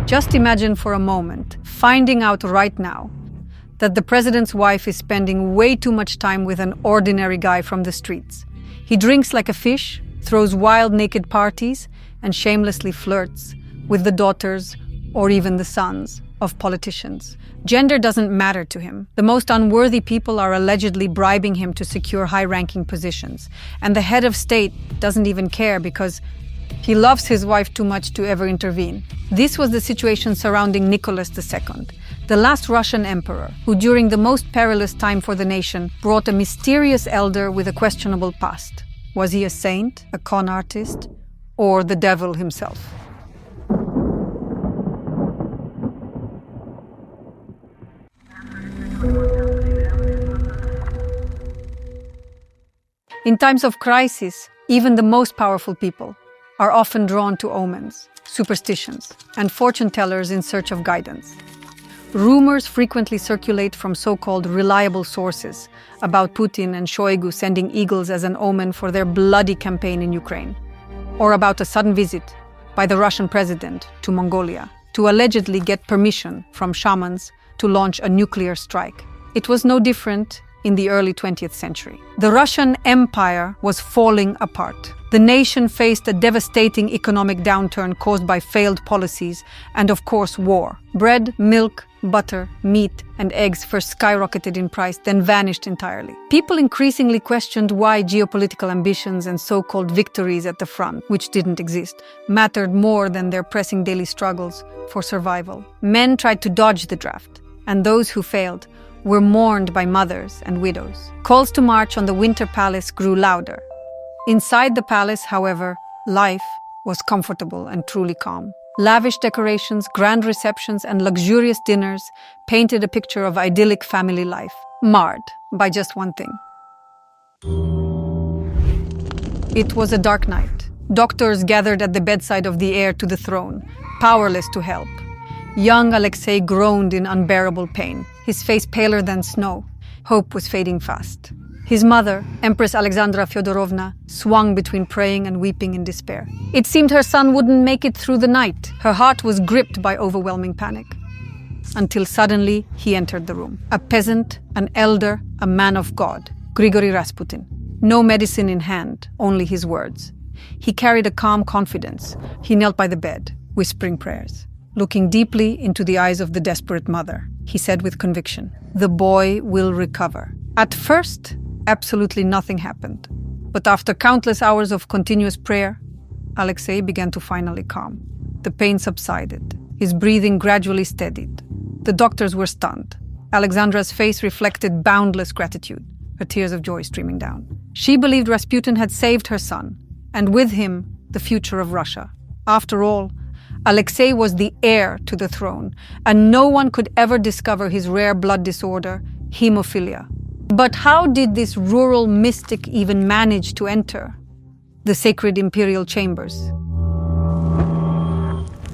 Just imagine for a moment finding out right now that the president's wife is spending way too much time with an ordinary guy from the streets. He drinks like a fish, throws wild naked parties, and shamelessly flirts with the daughters or even the sons of politicians. Gender doesn't matter to him. The most unworthy people are allegedly bribing him to secure high-ranking positions. And the head of state doesn't even care because he loves his wife too much to ever intervene. This was the situation surrounding Nicholas II, the last Russian emperor, who during the most perilous time for the nation brought a mysterious elder with a questionable past. Was he a saint, a con artist, or the devil himself? In times of crisis, even the most powerful people are often drawn to omens, superstitions, and fortune tellers in search of guidance. Rumors frequently circulate from so-called reliable sources about Putin and Shoigu sending eagles as an omen for their bloody campaign in Ukraine, or about a sudden visit by the Russian president to Mongolia to allegedly get permission from shamans to launch a nuclear strike. It was no different in the early 20th century. The Russian Empire was falling apart. The nation faced a devastating economic downturn caused by failed policies and, of course, war. Bread, milk, butter, meat, and eggs first skyrocketed in price, then vanished entirely. People increasingly questioned why geopolitical ambitions and so-called victories at the front, which didn't exist, mattered more than their pressing daily struggles for survival. Men tried to dodge the draft, and those who failed were mourned by mothers and widows. Calls to march on the Winter Palace grew louder. Inside the palace, however, life was comfortable and truly calm. Lavish decorations, grand receptions, and luxurious dinners painted a picture of idyllic family life, marred by just one thing. It was a dark night. Doctors gathered at the bedside of the heir to the throne, powerless to help. Young Alexei groaned in unbearable pain, his face paler than snow. Hope was fading fast. His mother, Empress Alexandra Fyodorovna, swung between praying and weeping in despair. It seemed her son wouldn't make it through the night. Her heart was gripped by overwhelming panic. Until suddenly, he entered the room. A peasant, an elder, a man of God, Grigori Rasputin. No medicine in hand, only his words. He carried a calm confidence. He knelt by the bed, whispering prayers. Looking deeply into the eyes of the desperate mother, he said with conviction, "The boy will recover." At first, absolutely nothing happened. But after countless hours of continuous prayer, Alexei began to finally calm. The pain subsided. His breathing gradually steadied. The doctors were stunned. Alexandra's face reflected boundless gratitude, her tears of joy streaming down. She believed Rasputin had saved her son, and with him, the future of Russia. After all, Alexei was the heir to the throne, and no one could ever discover his rare blood disorder, hemophilia. But how did this rural mystic even manage to enter the sacred imperial chambers?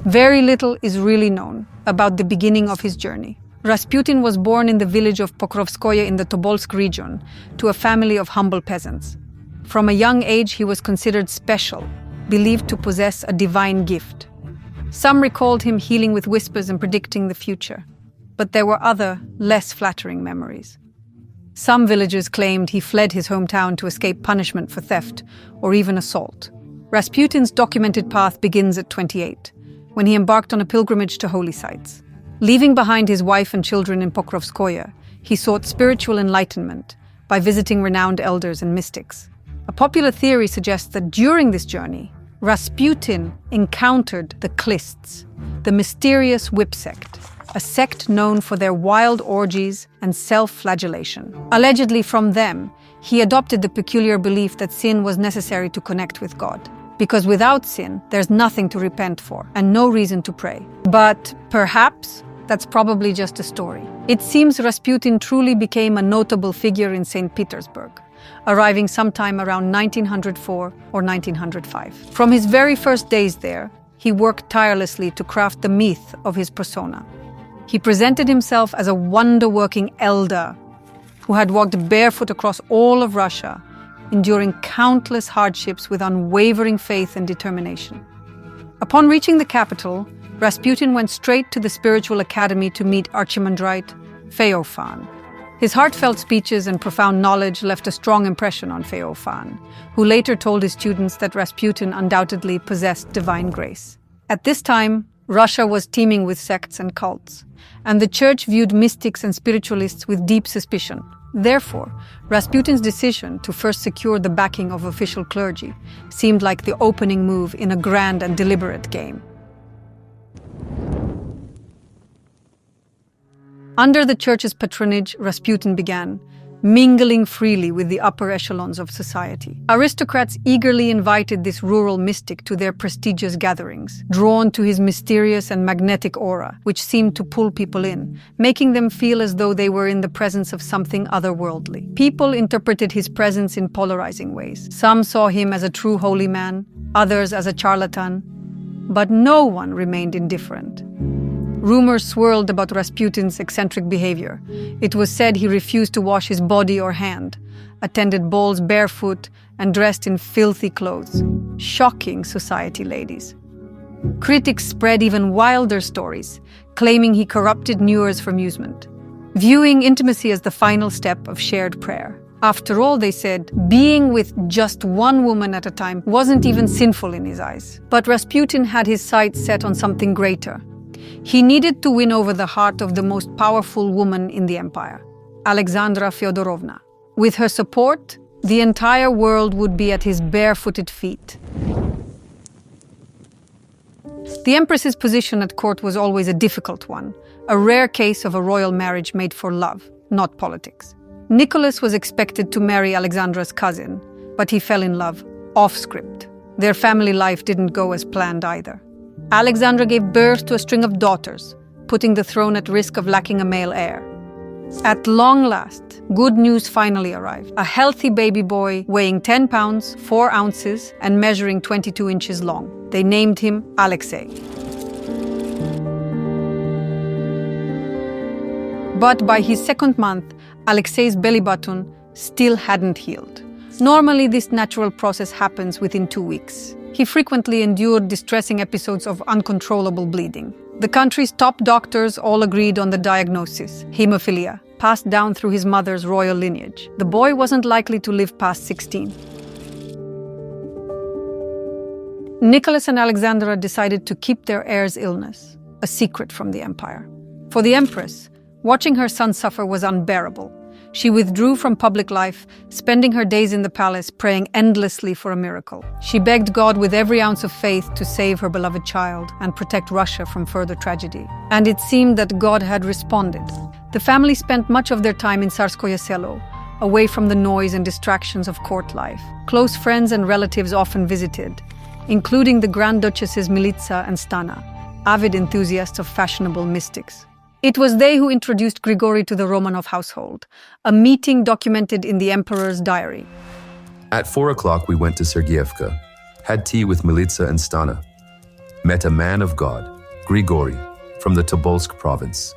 Very little is really known about the beginning of his journey. Rasputin was born in the village of Pokrovskoye in the Tobolsk region to a family of humble peasants. From a young age, he was considered special, believed to possess a divine gift. Some recalled him healing with whispers and predicting the future, but there were other, less flattering memories. Some villagers claimed he fled his hometown to escape punishment for theft or even assault. Rasputin's documented path begins at 28, when he embarked on a pilgrimage to holy sites. Leaving behind his wife and children in Pokrovskoye, he sought spiritual enlightenment by visiting renowned elders and mystics. A popular theory suggests that during this journey, Rasputin encountered the Klists, the mysterious whip sect, a sect known for their wild orgies and self-flagellation. Allegedly from them, he adopted the peculiar belief that sin was necessary to connect with God, because without sin, there's nothing to repent for and no reason to pray. But perhaps that's probably just a story. It seems Rasputin truly became a notable figure in St. Petersburg, arriving sometime around 1904 or 1905. From his very first days there, he worked tirelessly to craft the myth of his persona. He presented himself as a wonder-working elder who had walked barefoot across all of Russia, enduring countless hardships with unwavering faith and determination. Upon reaching the capital, Rasputin went straight to the spiritual academy to meet Archimandrite Feofan. His heartfelt speeches and profound knowledge left a strong impression on Feofan, who later told his students that Rasputin undoubtedly possessed divine grace. At this time, Russia was teeming with sects and cults, and the church viewed mystics and spiritualists with deep suspicion. Therefore, Rasputin's decision to first secure the backing of official clergy seemed like the opening move in a grand and deliberate game. Under the church's patronage, Rasputin began mingling freely with the upper echelons of society. Aristocrats eagerly invited this rural mystic to their prestigious gatherings, drawn to his mysterious and magnetic aura, which seemed to pull people in, making them feel as though they were in the presence of something otherworldly. People interpreted his presence in polarizing ways. Some saw him as a true holy man, others as a charlatan, but no one remained indifferent. Rumors swirled about Rasputin's eccentric behavior. It was said he refused to wash his body or hand, attended balls barefoot, and dressed in filthy clothes. Shocking society, ladies. Critics spread even wilder stories, claiming he corrupted Newars for amusement, viewing intimacy as the final step of shared prayer. After all, they said, being with just one woman at a time wasn't even sinful in his eyes. But Rasputin had his sights set on something greater. He needed to win over the heart of the most powerful woman in the empire, Alexandra Fyodorovna. With her support, the entire world would be at his barefooted feet. The empress's position at court was always a difficult one, a rare case of a royal marriage made for love, not politics. Nicholas was expected to marry Alexandra's cousin, but he fell in love off script. Their family life didn't go as planned either. Alexandra gave birth to a string of daughters, putting the throne at risk of lacking a male heir. At long last, good news finally arrived. A healthy baby boy weighing 10 pounds, 4 ounces, and measuring 22 inches long. They named him Alexei. But by his second month, Alexei's belly button still hadn't healed. Normally, this natural process happens within 2 weeks. He frequently endured distressing episodes of uncontrollable bleeding. The country's top doctors all agreed on the diagnosis: hemophilia, passed down through his mother's royal lineage. The boy wasn't likely to live past 16. Nicholas and Alexandra decided to keep their heir's illness a secret from the empire. For the empress, watching her son suffer was unbearable. She withdrew from public life, spending her days in the palace praying endlessly for a miracle. She begged God with every ounce of faith to save her beloved child and protect Russia from further tragedy. And it seemed that God had responded. The family spent much of their time in Tsarskoye Selo, away from the noise and distractions of court life. Close friends and relatives often visited, including the Grand Duchesses Militsa and Stana, avid enthusiasts of fashionable mystics. It was they who introduced Grigori to the Romanov household, a meeting documented in the emperor's diary. At 4 o'clock, we went to Sergeyevka, had tea with Militsa and Stana, met a man of God, Grigori, from the Tobolsk province.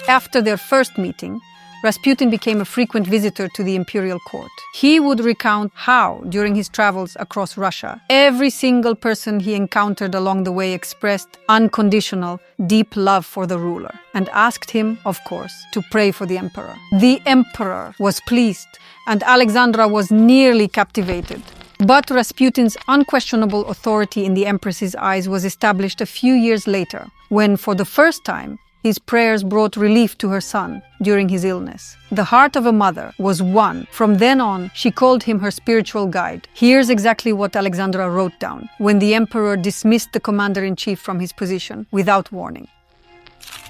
After their first meeting, Rasputin became a frequent visitor to the imperial court. He would recount how, during his travels across Russia, every single person he encountered along the way expressed unconditional, deep love for the ruler, and asked him, of course, to pray for the emperor. The emperor was pleased, and Alexandra was nearly captivated. But Rasputin's unquestionable authority in the empress's eyes was established a few years later, when, for the first time, his prayers brought relief to her son during his illness. The heart of a mother was won. From then on, she called him her spiritual guide. Here's exactly what Alexandra wrote down when the emperor dismissed the commander-in-chief from his position without warning.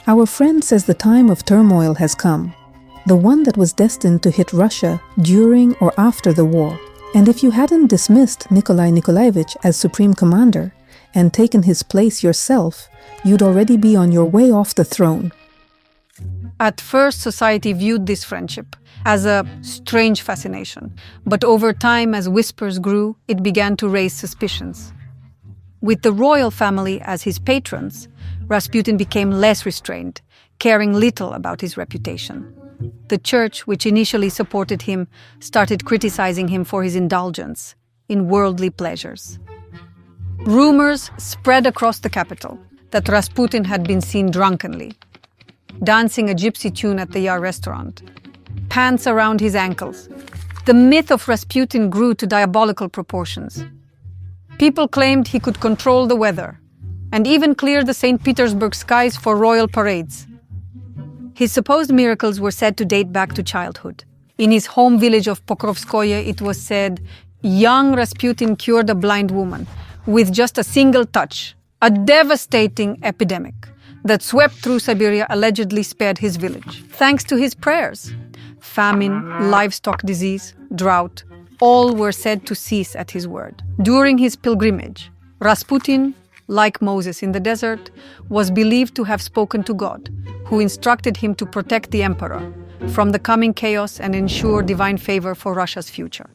Our friend says the time of turmoil has come, the one that was destined to hit Russia during or after the war. And if you hadn't dismissed Nikolai Nikolaevich as supreme commander and taken his place yourself, you'd already be on your way off the throne. At first, society viewed this friendship as a strange fascination, but over time, as whispers grew, it began to raise suspicions. With the royal family as his patrons, Rasputin became less restrained, caring little about his reputation. The church, which initially supported him, started criticizing him for his indulgence in worldly pleasures. Rumors spread across the capital that Rasputin had been seen drunkenly, dancing a gypsy tune at the Yar restaurant, pants around his ankles. The myth of Rasputin grew to diabolical proportions. People claimed he could control the weather and even clear the St. Petersburg skies for royal parades. His supposed miracles were said to date back to childhood. In his home village of Pokrovskoye, it was said, young Rasputin cured a blind woman with just a single touch. A devastating epidemic that swept through Siberia allegedly spared his village, thanks to his prayers. Famine, livestock disease, drought, all were said to cease at his word. During his pilgrimage, Rasputin, like Moses in the desert, was believed to have spoken to God, who instructed him to protect the emperor from the coming chaos and ensure divine favor for Russia's future.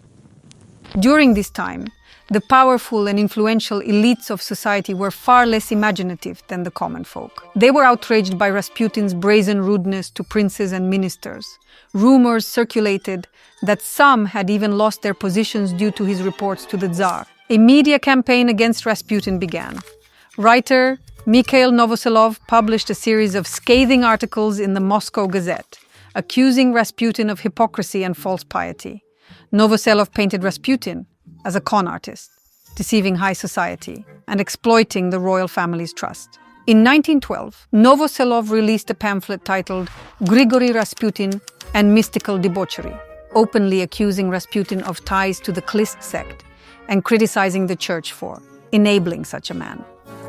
During this time, the powerful and influential elites of society were far less imaginative than the common folk. They were outraged by Rasputin's brazen rudeness to princes and ministers. Rumors circulated that some had even lost their positions due to his reports to the Tsar. A media campaign against Rasputin began. Writer Mikhail Novoselov published a series of scathing articles in the Moscow Gazette, accusing Rasputin of hypocrisy and false piety. Novoselov painted Rasputin as a con artist, deceiving high society and exploiting the royal family's trust. In 1912, Novoselov released a pamphlet titled Grigori Rasputin and Mystical Debauchery, openly accusing Rasputin of ties to the Klist sect and criticizing the church for enabling such a man.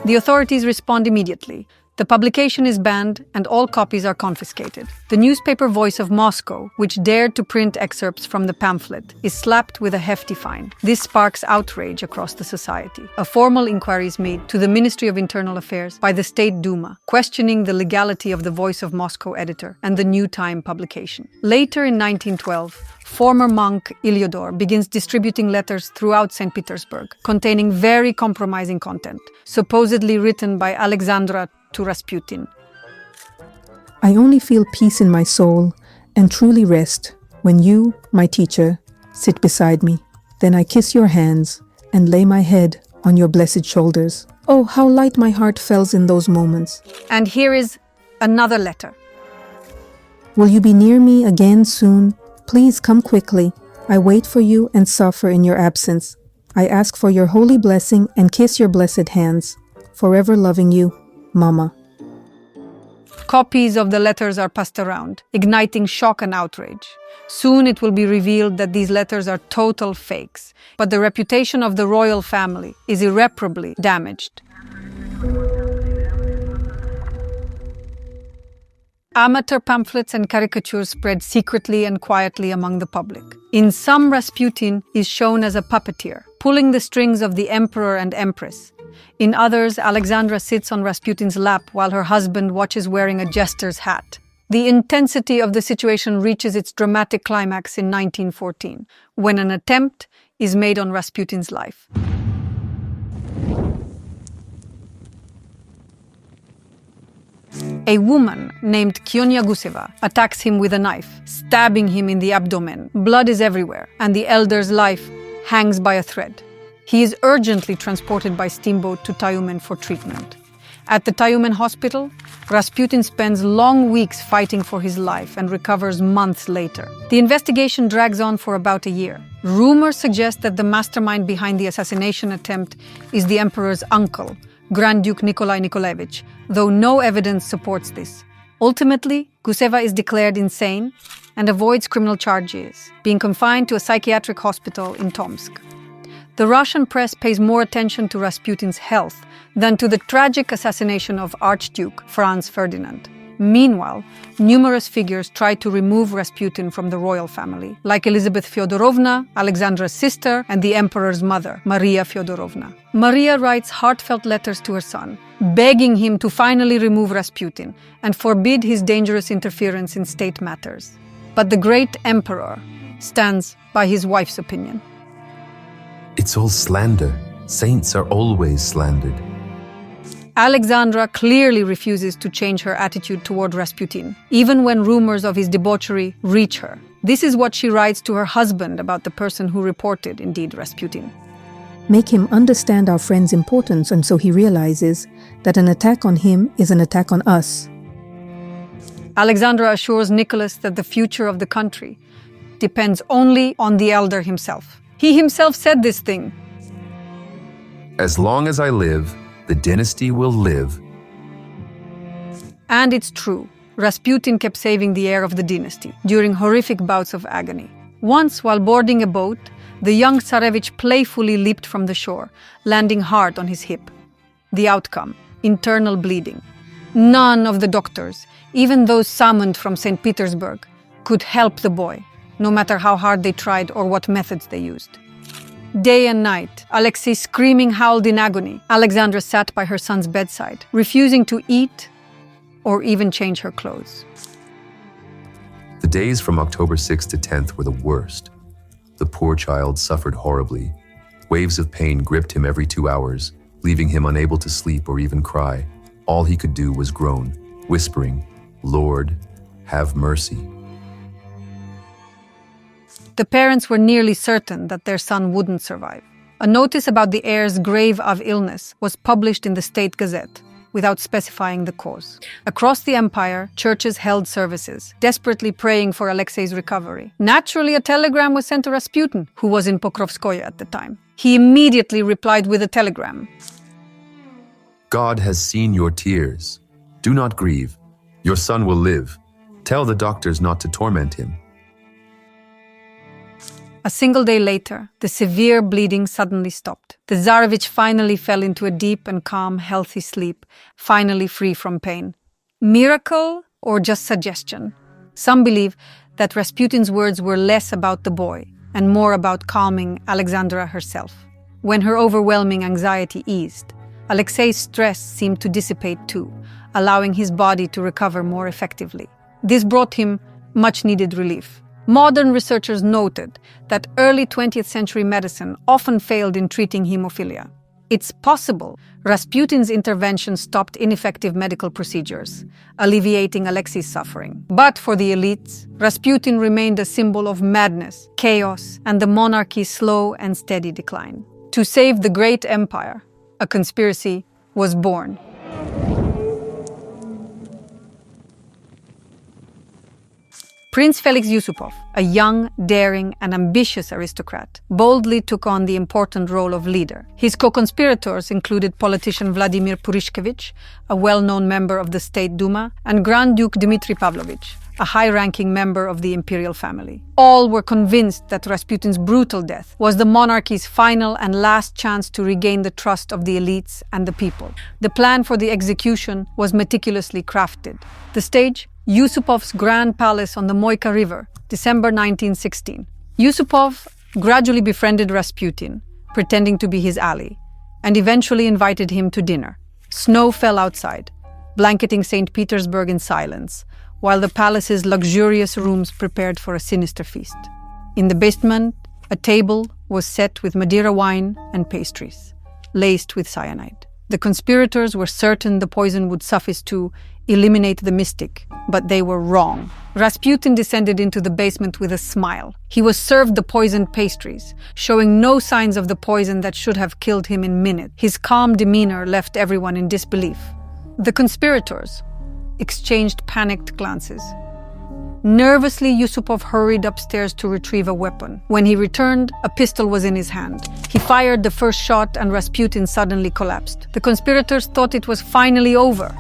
The authorities respond immediately. The publication is banned and all copies are confiscated. The newspaper Voice of Moscow, which dared to print excerpts from the pamphlet, is slapped with a hefty fine. This sparks outrage across the society. A formal inquiry is made to the Ministry of Internal Affairs by the State Duma, questioning the legality of the Voice of Moscow editor and the New Time publication. Later in 1912, former monk Ilyodor begins distributing letters throughout St. Petersburg, containing very compromising content, supposedly written by Alexandra to Rasputin. I only feel peace in my soul and truly rest when you, my teacher, sit beside me. Then I kiss your hands and lay my head on your blessed shoulders. Oh, how light my heart felt in those moments. And here is another letter. Will you be near me again soon? Please come quickly. I wait for you and suffer in your absence. I ask for your holy blessing and kiss your blessed hands. Forever loving you, Mama. Copies of the letters are passed around, igniting shock and outrage. Soon it will be revealed that these letters are total fakes, but the reputation of the royal family is irreparably damaged. Amateur pamphlets and caricatures spread secretly and quietly among the public. In some, Rasputin is shown as a puppeteer, pulling the strings of the emperor and empress. In others, Alexandra sits on Rasputin's lap while her husband watches wearing a jester's hat. The intensity of the situation reaches its dramatic climax in 1914, when an attempt is made on Rasputin's life. A woman named Kyonya Guseva attacks him with a knife, stabbing him in the abdomen. Blood is everywhere, and the elder's life hangs by a thread. He is urgently transported by steamboat to Tyumen for treatment. At the Tyumen hospital, Rasputin spends long weeks fighting for his life and recovers months later. The investigation drags on for about a year. Rumors suggest that the mastermind behind the assassination attempt is the emperor's uncle, Grand Duke Nikolai Nikolaevich, though no evidence supports this. Ultimately, Guseva is declared insane and avoids criminal charges, being confined to a psychiatric hospital in Tomsk. The Russian press pays more attention to Rasputin's health than to the tragic assassination of Archduke Franz Ferdinand. Meanwhile, numerous figures try to remove Rasputin from the royal family, like Elizabeth Fyodorovna, Alexandra's sister, and the emperor's mother, Maria Fyodorovna. Maria writes heartfelt letters to her son, begging him to finally remove Rasputin and forbid his dangerous interference in state matters. But the great emperor stands by his wife's opinion. It's all slander. Saints are always slandered. Alexandra clearly refuses to change her attitude toward Rasputin, even when rumors of his debauchery reach her. This is what she writes to her husband about the person who reported, indeed, Rasputin. Make him understand our friend's importance, and so he realizes that an attack on him is an attack on us. Alexandra assures Nicholas that the future of the country depends only on the elder himself. He himself said this thing. As long as I live, the dynasty will live. And it's true. Rasputin kept saving the heir of the dynasty during horrific bouts of agony. Once, while boarding a boat, the young Tsarevich playfully leaped from the shore, landing hard on his hip. The outcome: internal bleeding. None of the doctors, even those summoned from St. Petersburg, could help the boy, no matter how hard they tried or what methods they used. Day and night, Alexei screaming howled in agony. Alexandra sat by her son's bedside, refusing to eat or even change her clothes. The days from October 6th to 10th were the worst. The poor child suffered horribly. Waves of pain gripped him every 2 hours, leaving him unable to sleep or even cry. All he could do was groan, whispering, "Lord, have mercy." The parents were nearly certain that their son wouldn't survive. A notice about the heir's grave of illness was published in the State Gazette, without specifying the cause. Across the empire, churches held services, desperately praying for Alexei's recovery. Naturally, a telegram was sent to Rasputin, who was in Pokrovskoye at the time. He immediately replied with a telegram. God has seen your tears. Do not grieve. Your son will live. Tell the doctors not to torment him. A single day later, the severe bleeding suddenly stopped. The Tsarevich finally fell into a deep and calm, healthy sleep, finally free from pain. Miracle or just suggestion? Some believe that Rasputin's words were less about the boy and more about calming Alexandra herself. When her overwhelming anxiety eased, Alexei's stress seemed to dissipate too, allowing his body to recover more effectively. This brought him much-needed relief. Modern researchers noted that early 20th century medicine often failed in treating hemophilia. It's possible Rasputin's intervention stopped ineffective medical procedures, alleviating Alexei's suffering. But for the elites, Rasputin remained a symbol of madness, chaos, and the monarchy's slow and steady decline. To save the great empire, a conspiracy was born. Prince Felix Yusupov, a young, daring, and ambitious aristocrat, boldly took on the important role of leader. His co-conspirators included politician Vladimir Purishkevich, a well-known member of the State Duma, and Grand Duke Dmitry Pavlovich, a high-ranking member of the Imperial family. All were convinced that Rasputin's brutal death was the monarchy's final and last chance to regain the trust of the elites and the people. The plan for the execution was meticulously crafted. The stage: Yusupov's Grand Palace on the Moika River, December 1916. Yusupov gradually befriended Rasputin, pretending to be his ally, and eventually invited him to dinner. Snow fell outside, blanketing St. Petersburg in silence, while the palace's luxurious rooms prepared for a sinister feast. In the basement, a table was set with Madeira wine and pastries, laced with cyanide. The conspirators were certain the poison would suffice to eliminate the mystic, but they were wrong. Rasputin descended into the basement with a smile. He was served the poisoned pastries, showing no signs of the poison that should have killed him in minutes. His calm demeanor left everyone in disbelief. The conspirators exchanged panicked glances. Nervously, Yusupov hurried upstairs to retrieve a weapon. When he returned, a pistol was in his hand. He fired the first shot and Rasputin suddenly collapsed. The conspirators thought it was finally over.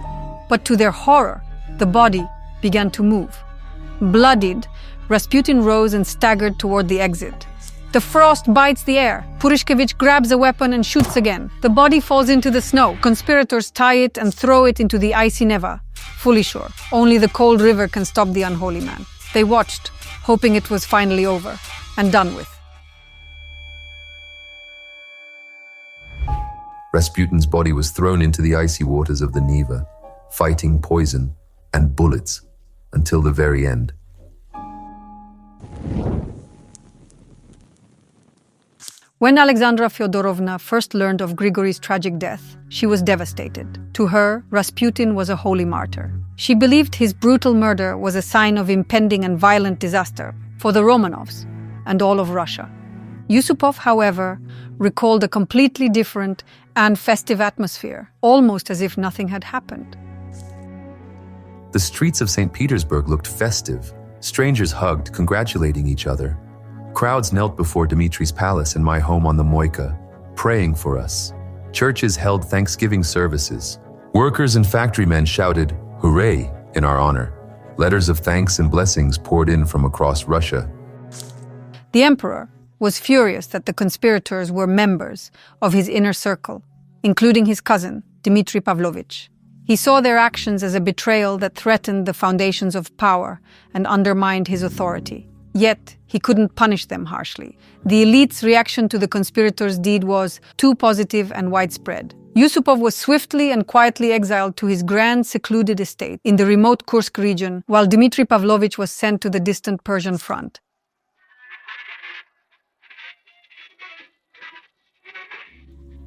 But to their horror, the body began to move. Bloodied, Rasputin rose and staggered toward the exit. The frost bites the air. Purishkevich grabs a weapon and shoots again. The body falls into the snow. Conspirators tie it and throw it into the icy Neva, fully sure only the cold river can stop the unholy man. They watched, hoping it was finally over and done with. Rasputin's body was thrown into the icy waters of the Neva, fighting poison and bullets until the very end. When Alexandra Fyodorovna first learned of Grigori's tragic death, she was devastated. To her, Rasputin was a holy martyr. She believed his brutal murder was a sign of impending and violent disaster for the Romanovs and all of Russia. Yusupov, however, recalled a completely different and festive atmosphere, almost as if nothing had happened. The streets of St. Petersburg looked festive. Strangers hugged, congratulating each other. Crowds knelt before Dmitri's palace and my home on the Moika, praying for us. Churches held Thanksgiving services. Workers and factorymen shouted, "Hooray!" in our honor. Letters of thanks and blessings poured in from across Russia. The emperor was furious that the conspirators were members of his inner circle, including his cousin, Dmitry Pavlovich. He saw their actions as a betrayal that threatened the foundations of power and undermined his authority. Yet, he couldn't punish them harshly. The elite's reaction to the conspirators' deed was too positive and widespread. Yusupov was swiftly and quietly exiled to his grand, secluded estate in the remote Kursk region, while Dmitry Pavlovich was sent to the distant Persian front.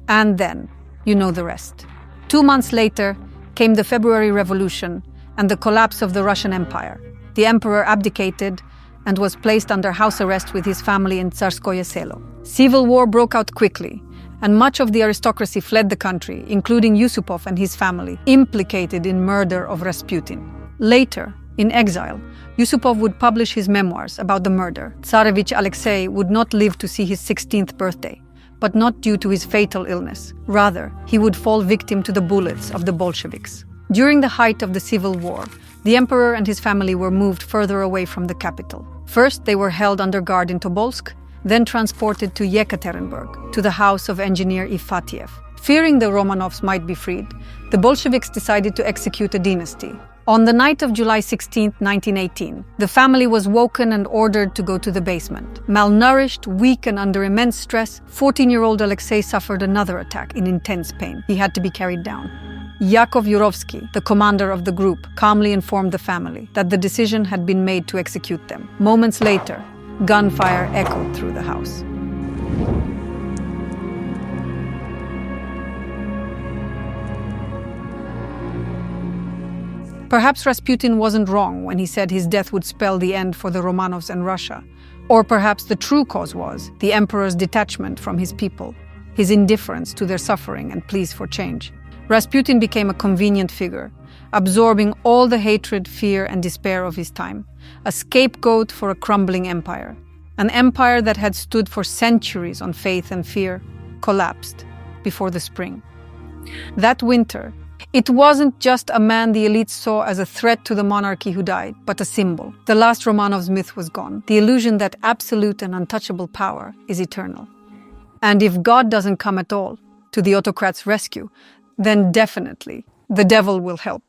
And then, you know the rest. 2 months later came the February Revolution and the collapse of the Russian Empire. The emperor abdicated and was placed under house arrest with his family in Tsarskoye Selo. Civil war broke out quickly, and much of the aristocracy fled the country, including Yusupov and his family, implicated in murder of Rasputin. Later, in exile, Yusupov would publish his memoirs about the murder. Tsarevich Alexei would not live to see his 16th birthday, but not due to his fatal illness. Rather, he would fall victim to the bullets of the Bolsheviks. During the height of the civil war, the emperor and his family were moved further away from the capital. First, they were held under guard in Tobolsk, then transported to Yekaterinburg, to the house of engineer Ifatiev. Fearing the Romanovs might be freed, the Bolsheviks decided to execute a dynasty. On the night of July 16, 1918, the family was woken and ordered to go to the basement. Malnourished, weak, and under immense stress, 14-year-old Alexei suffered another attack in intense pain. He had to be carried down. Yakov Yurovsky, the commander of the group, calmly informed the family that the decision had been made to execute them. Moments later, gunfire echoed through the house. Perhaps Rasputin wasn't wrong when he said his death would spell the end for the Romanovs and Russia. Or perhaps the true cause was the emperor's detachment from his people, his indifference to their suffering and pleas for change. Rasputin became a convenient figure, absorbing all the hatred, fear, and despair of his time, a scapegoat for a crumbling empire. An empire that had stood for centuries on faith and fear collapsed before the spring. That winter, it wasn't just a man the elites saw as a threat to the monarchy who died, but a symbol. The last Romanovs myth was gone, the illusion that absolute and untouchable power is eternal. And if God doesn't come at all to the autocrat's rescue, then definitely the devil will help.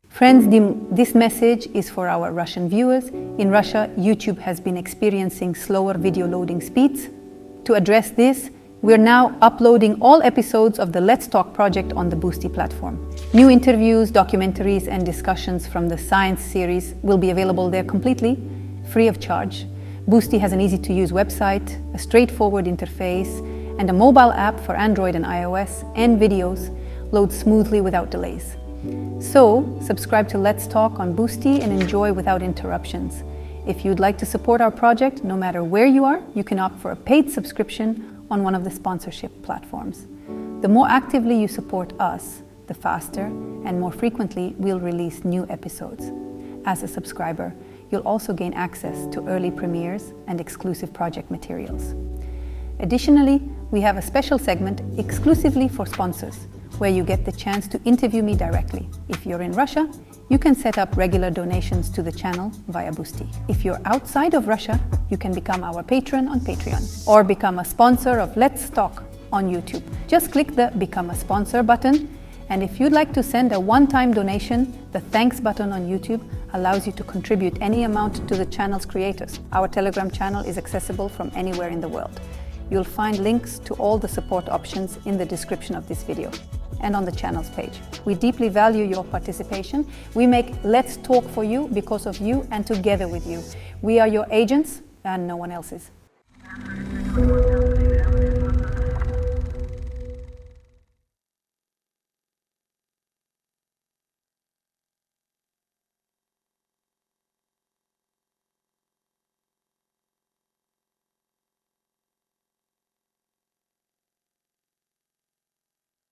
Friends, this message is for our Russian viewers. In Russia, YouTube has been experiencing slower video loading speeds. To address this, we're now uploading all episodes of the Let's Talk project on the Boosty platform. New interviews, documentaries, and discussions from the science series will be available there completely free of charge. Boosty has an easy-to-use website, a straightforward interface, and a mobile app for Android and iOS, and videos load smoothly without delays. So, subscribe to Let's Talk on Boosty and enjoy without interruptions. If you'd like to support our project, no matter where you are, you can opt for a paid subscription on one of the sponsorship platforms. The more actively you support us, the faster and more frequently we'll release new episodes. As a subscriber, you'll also gain access to early premieres and exclusive project materials. Additionally, we have a special segment exclusively for sponsors, where you get the chance to interview me directly. If you're in Russia, you can set up regular donations to the channel via Boosty. If you're outside of Russia, you can become our patron on Patreon or become a sponsor of Let's Talk on YouTube. Just click the Become a Sponsor button, and if you'd like to send a one-time donation, the Thanks button on YouTube allows you to contribute any amount to the channel's creators. Our Telegram channel is accessible from anywhere in the world. You'll find links to all the support options in the description of this video and on the channel's page. We deeply value your participation. We make Let's Talk for you because of you and together with you. We are your agents and no one else's.